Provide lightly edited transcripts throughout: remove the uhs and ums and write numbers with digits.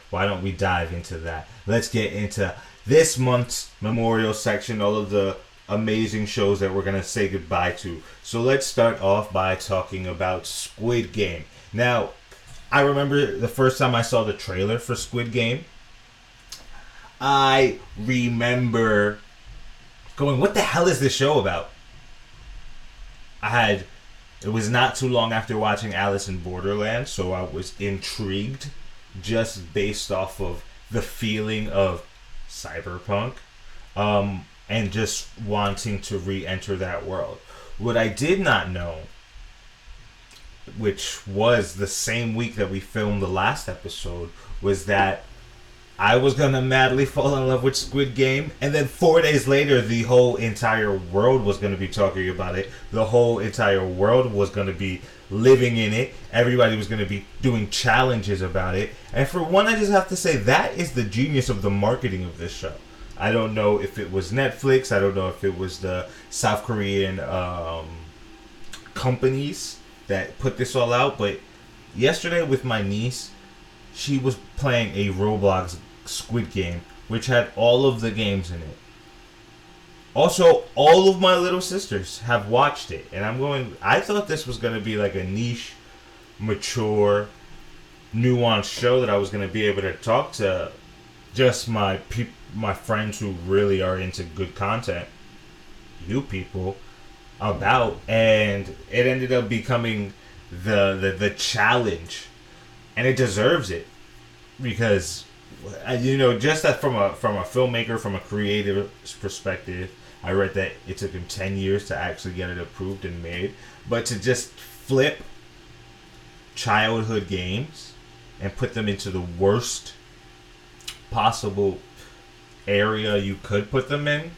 why don't we dive into that? Let's get into this month's memorial section, all of the amazing shows that we're going to say goodbye to. So let's start off by talking about Squid Game. Now, I remember the first time I saw the trailer for Squid Game, I remember going, what the hell is this show about? It was not too long after watching Alice in Borderland, so I was intrigued just based off of the feeling of cyberpunk, and just wanting to re-enter that world. What I did not know, which was the same week that we filmed the last episode, was that I was going to madly fall in love with Squid Game, and then 4 days later, the whole entire world was going to be talking about it. The whole entire world was going to be living in it. Everybody was going to be doing challenges about it. And for one, I just have to say, that is the genius of the marketing of this show. I don't know if it was Netflix. I don't know if it was the South Korean companies that put this all out. But yesterday with my niece, she was playing a Roblox Squid Game, which had all of the games in it. Also, all of my little sisters have watched it. And I thought this was going to be like a niche, mature, nuanced show that I was going to be able to talk to just my friends who really are into good content, you people, about. And it ended up becoming the challenge. And it deserves it, because just that from a filmmaker, from a creative perspective, I read that it took him 10 years to actually get it approved and made. But to just flip childhood games and put them into the worst possible area you could put them in,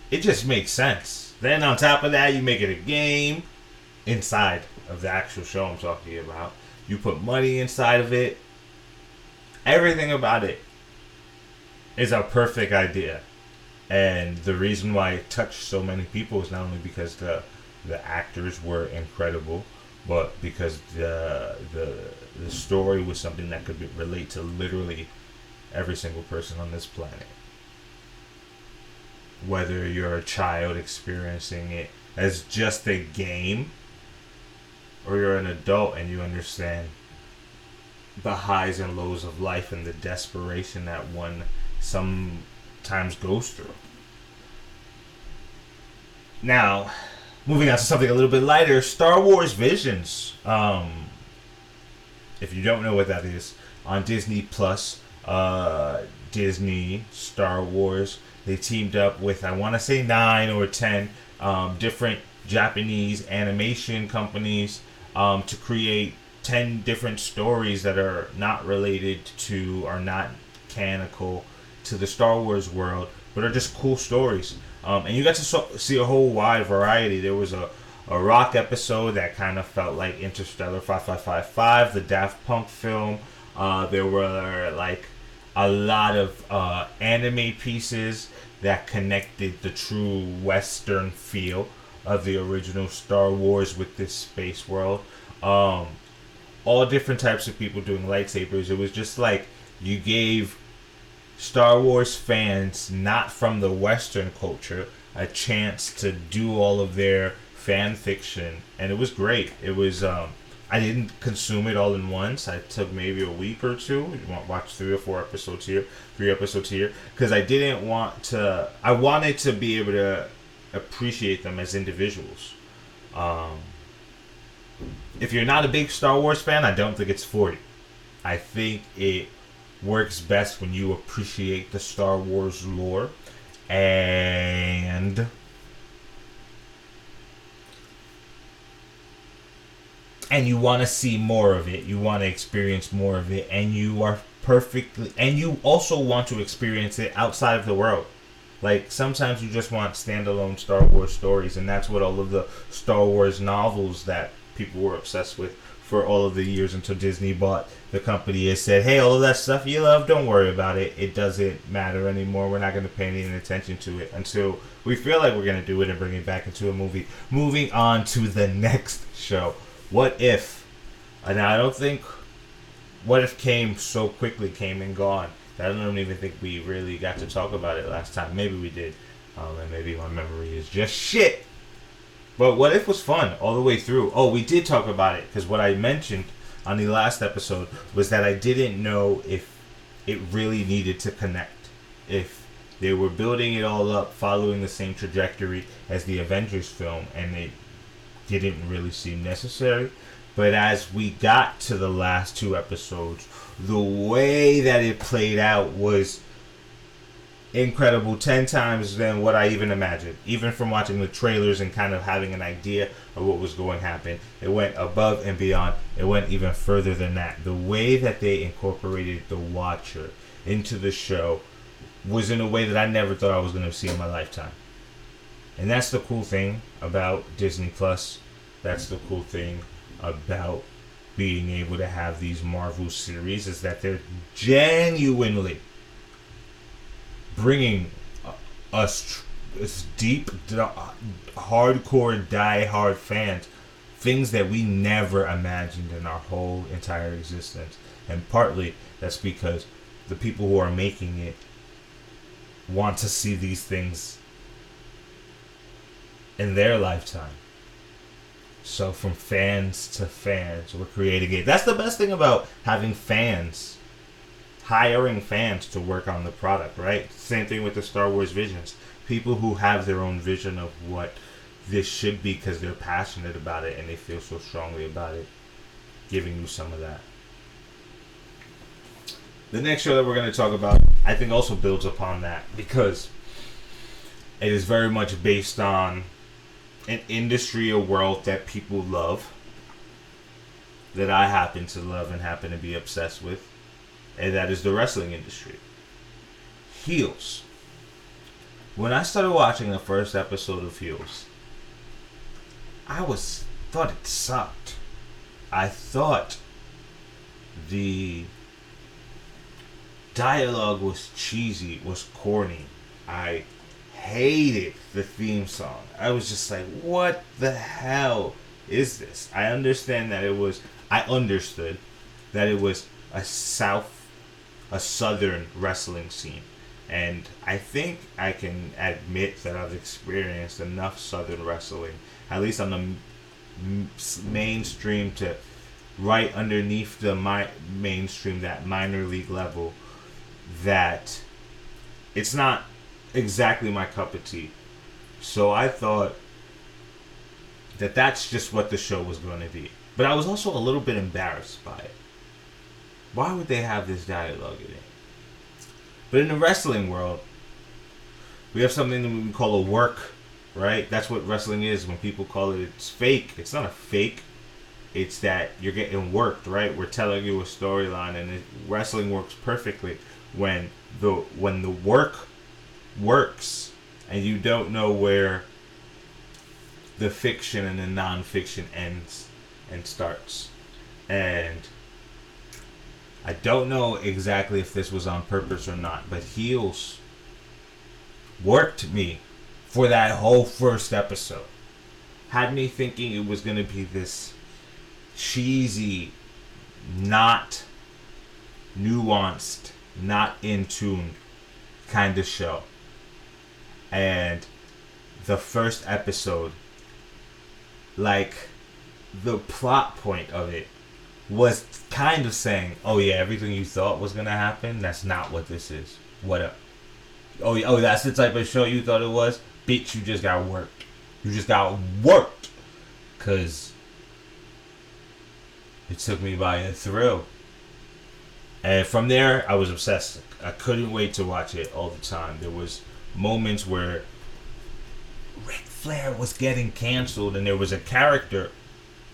it just makes sense. Then on top of that, you make it a game inside of the actual show I'm talking about. You put money inside of it. Everything about it is a perfect idea. And the reason why it touched so many people is not only because the actors were incredible, but because the story was something that could relate to literally every single person on this planet. Whether you're a child experiencing it as just a game, or you're an adult and you understand the highs and lows of life and the desperation that one sometimes goes through. Now, moving on to something a little bit lighter, Star Wars Visions. If you don't know what that is, on Disney Plus, Disney, Star Wars, they teamed up with, I want to say 9 or 10 different Japanese animation companies to create 10 different stories that are not related to, or not canonical to the Star Wars world, but are just cool stories. And you got to see a whole wide variety. There was a rock episode that kind of felt like Interstellar 5555, the Daft Punk film. There were like a lot of anime pieces that connected the true Western feel of the original Star Wars with this space world. All different types of people doing lightsabers. It was just like you gave Star Wars fans not from the Western culture a chance to do all of their fan fiction, and it was great. It was I didn't consume it all in once. I took maybe a week or two. Watch 3 or 4 episodes here, 3 episodes here, because I didn't want to. I wanted to be able to appreciate them as individuals. If you're not a big Star Wars fan, I don't think it's for you. I think it works best when you appreciate the Star Wars lore and you want to see more of it. You want to experience more of it, and you also want to experience it outside of the world. Like, sometimes you just want standalone Star Wars stories, and that's what all of the Star Wars novels that people were obsessed with for all of the years until Disney bought the company and said, hey, all of that stuff you love, don't worry about it. It doesn't matter anymore. We're not going to pay any attention to it until we feel like we're going to do it and bring it back into a movie. Moving on to the next show. What If? And I don't think What If came so quickly, came and gone. I don't even think we really got to talk about it last time. Maybe we did. And maybe my memory is just shit. But What If was fun all the way through. Oh, we did talk about it, because what I mentioned on the last episode was that I didn't know if it really needed to connect. If they were building it all up, following the same trajectory as the Avengers film, and it didn't really seem necessary. But as we got to the last two episodes, the way that it played out was incredible, 10 times than what I even imagined. Even from watching the trailers and kind of having an idea of what was going to happen, it went above and beyond. It went even further than that. The way that they incorporated the Watcher into the show was in a way that I never thought I was going to see in my lifetime. And that's the cool thing about Disney Plus. That's the cool thing about being able to have these Marvel series, is that they're genuinely bringing us deep, hardcore, die-hard fans things that we never imagined in our whole entire existence. And partly that's because the people who are making it want to see these things in their lifetime. So from fans to fans, we're creating it. That's the best thing about having fans, hiring fans to work on the product, right? Same thing with the Star Wars visions. People who have their own vision of what this should be because they're passionate about it and they feel so strongly about it, giving you some of that. The next show that we're going to talk about, I think, also builds upon that, because it is very much based on an industry, a world that people love, that I happen to love and happen to be obsessed with, and that is the wrestling industry. Heels. When I started watching the first episode of Heels, I thought it sucked. I thought the dialogue was cheesy, was corny. I hated the theme song. I was just like, what the hell is this? I understood that it was a southern wrestling scene. And I think I can admit that I've experienced enough southern wrestling, at least on the mainstream to right underneath the mainstream, that minor league level, that it's not exactly my cup of tea. So I thought that that's just what the show was going to be. But I was also a little bit embarrassed by it. Why would they have this dialogue in it? But in the wrestling world, we have something that we call a work, right? That's what wrestling is. When people call it, it's fake. It's not a fake. It's that you're getting worked, right? We're telling you a storyline, and wrestling works perfectly when the work works, and you don't know where the fiction and the non-fiction ends and starts. And I don't know exactly if this was on purpose or not, but Heels worked me for that whole first episode. Had me thinking it was going to be this cheesy, not nuanced, not in tune kind of show. And the first episode, like, the plot point of it was kind of saying, oh yeah, everything you thought was going to happen, that's not what this is. What up? Oh, that's the type of show you thought it was? Bitch, you just got worked. You just got worked. Because it took me by a thrill. And from there, I was obsessed. I couldn't wait to watch it all the time. There was moments where Ric Flair was getting canceled, and there was a character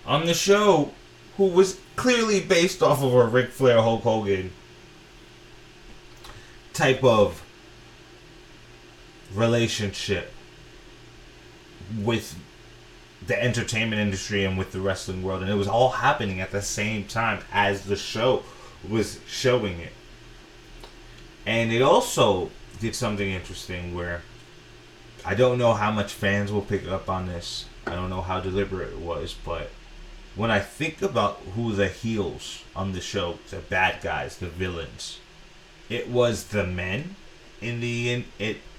on the show who was clearly based off of a Ric Flair, Hulk Hogan type of relationship with the entertainment industry and with the wrestling world. And it was all happening at the same time as the show was showing it. And it also did something interesting where I don't know how much fans will pick up on this. I don't know how deliberate it was, but when I think about who the heels on the show, the bad guys, the villains, it was the men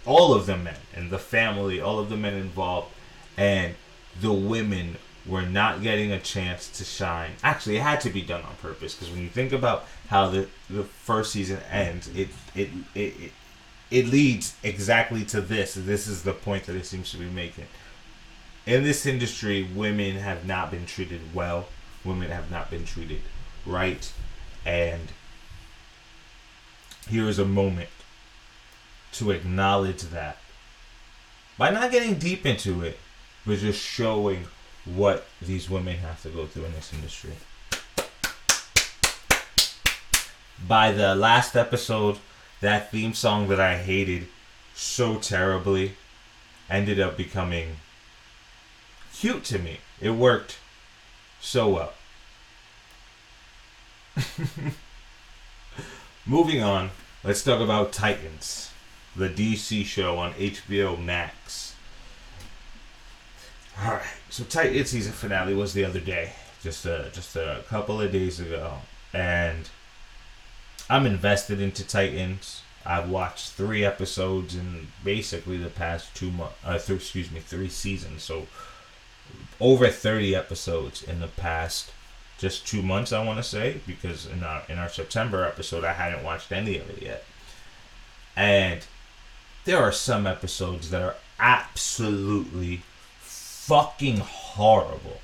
all of the men and the family, all of the men involved, and the women were not getting a chance to shine. Actually, it had to be done on purpose, because when you think about how the first season ends, it leads exactly to this. This is the point that it seems to be making. In this industry, women have not been treated well. Women have not been treated right. And here is a moment to acknowledge that by not getting deep into it, but just showing what these women have to go through in this industry. By the last episode, that theme song that I hated so terribly ended up becoming cute to me. It worked so well. Moving on, let's talk about Titans, the DC show on HBO Max. Alright, so Titans season finale was the other day, just a couple of days ago, and I'm invested into Titans. I've watched 3 episodes in basically the past 3 seasons, so over 30 episodes in the past just 2 months, I want to say, because in our September episode, I hadn't watched any of it yet. And there are some episodes that are absolutely fucking horrible.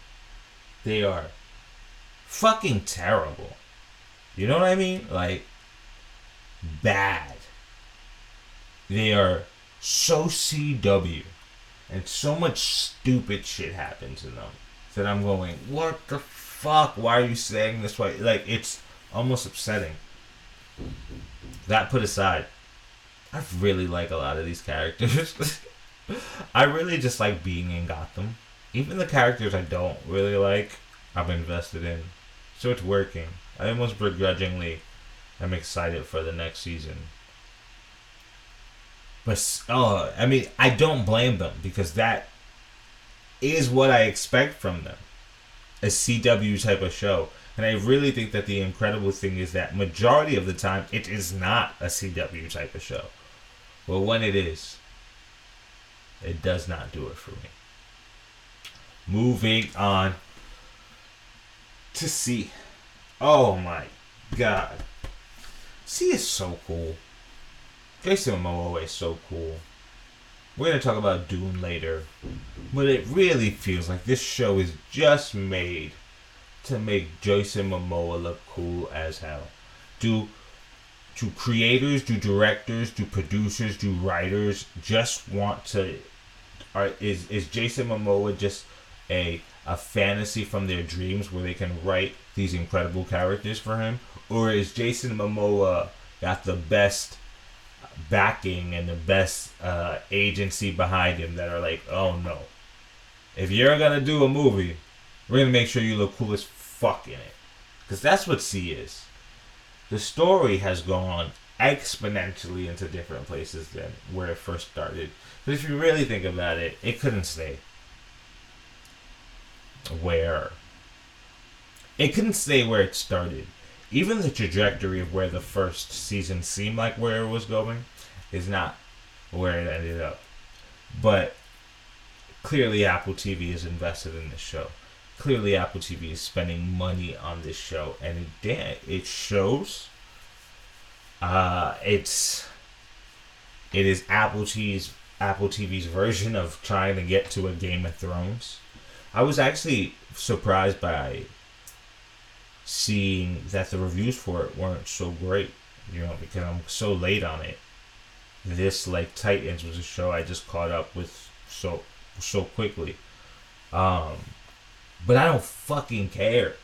They are fucking terrible. You know what I mean? Like, bad. They are so CW, and so much stupid shit happens in them that I'm going, what the fuck? Why are you saying this way? Like, it's almost upsetting. That put aside, I really like a lot of these characters. I really just like being in Gotham. Even the characters I don't really like, I'm invested in. So it's working. I almost begrudgingly am excited for the next season. But, I mean, I don't blame them, because that is what I expect from them. A CW type of show. And I really think that the incredible thing is that majority of the time, it is not a CW type of show. But when it is, it does not do it for me. Moving on to C. Oh my god. C is so cool. Jason Momoa is so cool. We're going to talk about Dune later. But it really feels like this show is just made to make Jason Momoa look cool as hell. Do creators, do directors, do producers, do writers just want to... Is Jason Momoa just a fantasy from their dreams where they can write these incredible characters for him? Or is Jason Momoa got the best backing and the best agency behind him that are like, oh no, if you're gonna do a movie, we're gonna make sure you look cool as fuck in it? Because that's what C is. The story has gone exponentially into different places than where it first started. But if you really think about it, it couldn't stay where it started. Even the trajectory of where the first season seemed like where it was going is not where it ended up. But clearly Apple TV is invested in this show. Clearly Apple TV is spending money on this show, and it shows. It is Apple TV's version of trying to get to a Game of Thrones. I was actually surprised by seeing that the reviews for it weren't so great, because I'm so late on it. This, like Titans, was a show I just caught up with so quickly. But I don't fucking care.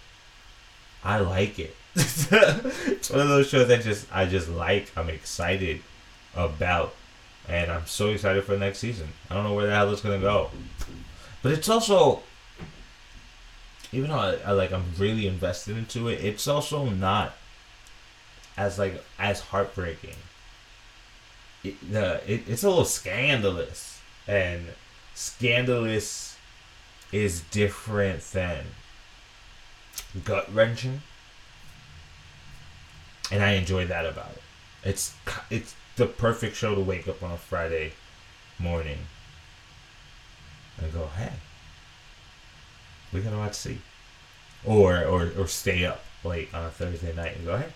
I like it. It's one of those shows I just like. I'm excited about, and I'm so excited for the next season. I don't know where the hell it's gonna go, but it's also, even though I'm really invested into it, it's also not as heartbreaking. It's a little scandalous, and scandalous is different than gut wrenching, and I enjoy that about it. It's the perfect show to wake up on a Friday morning and go, hey, we're gonna watch C, or stay up late on a Thursday night and go, hey,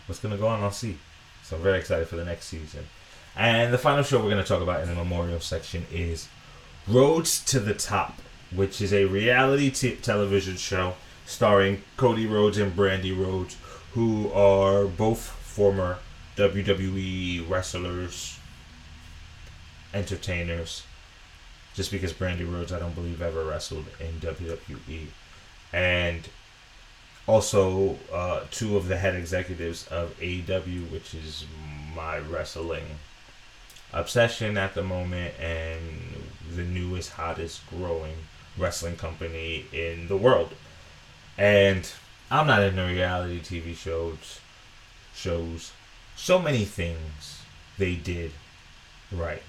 what's gonna go on? I'll see. So I'm very excited for the next season. And the final show we're gonna talk about in the memorial section is Rhodes to the Top, which is a reality television show starring Cody Rhodes and Brandy Rhodes, who are both former WWE wrestlers, entertainers. Just because Brandy Rhodes, I don't believe, ever wrestled in WWE. And also two of the head executives of AEW, which is my wrestling obsession at the moment, and the newest, hottest growing wrestling company in the world. And I'm not into reality TV shows. So many things they did right.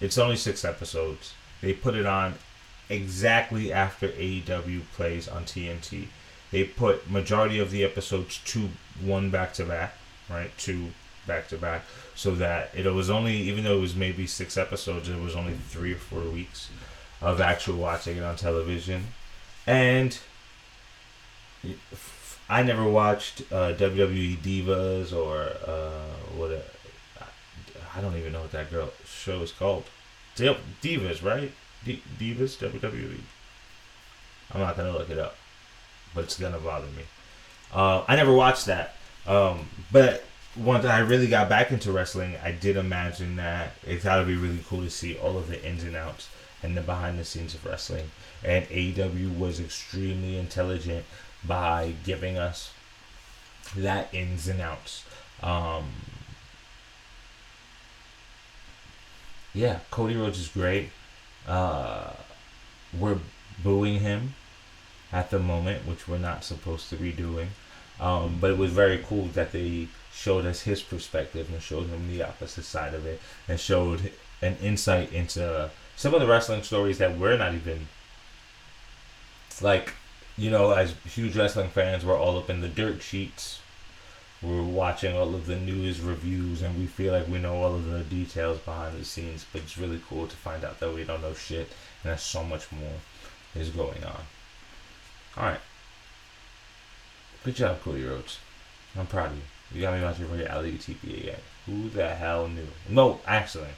It's only 6 episodes. They put it on exactly after AEW plays on TNT. They put majority of the episodes one back to back, right? 2 back to back, so that it was only, even though it was maybe 6 episodes, it was only 3 or 4 weeks of actual watching it on television. And I never watched WWE Divas or what. I don't even know what that girl show is called. Divas, right? Divas, WWE. I'm not gonna look it up, but it's gonna bother me. I never watched that, but once I really got back into wrestling, I did imagine that it's gotta be really cool to see all of the ins and outs and the behind the scenes of wrestling. And AEW was extremely intelligent by giving us that ins and outs. Yeah, Cody Rhodes is great. We're booing him at the moment, which we're not supposed to be doing. But it was very cool that they showed us his perspective and showed him the opposite side of it, and showed an insight into some of the wrestling stories that we're not even, like, as huge wrestling fans, we're all up in the dirt sheets. We're watching all of the news reviews, and we feel like we know all of the details behind the scenes, but it's really cool to find out that we don't know shit, and that so much more is going on. Alright. Good job, Cody Rhodes. I'm proud of you. You got me watching reality TV again. Who the hell knew? No, actually.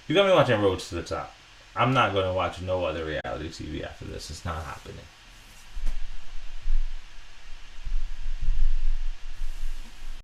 You got me watching Rhodes to the Top. I'm not going to watch no other reality TV after this. It's not happening.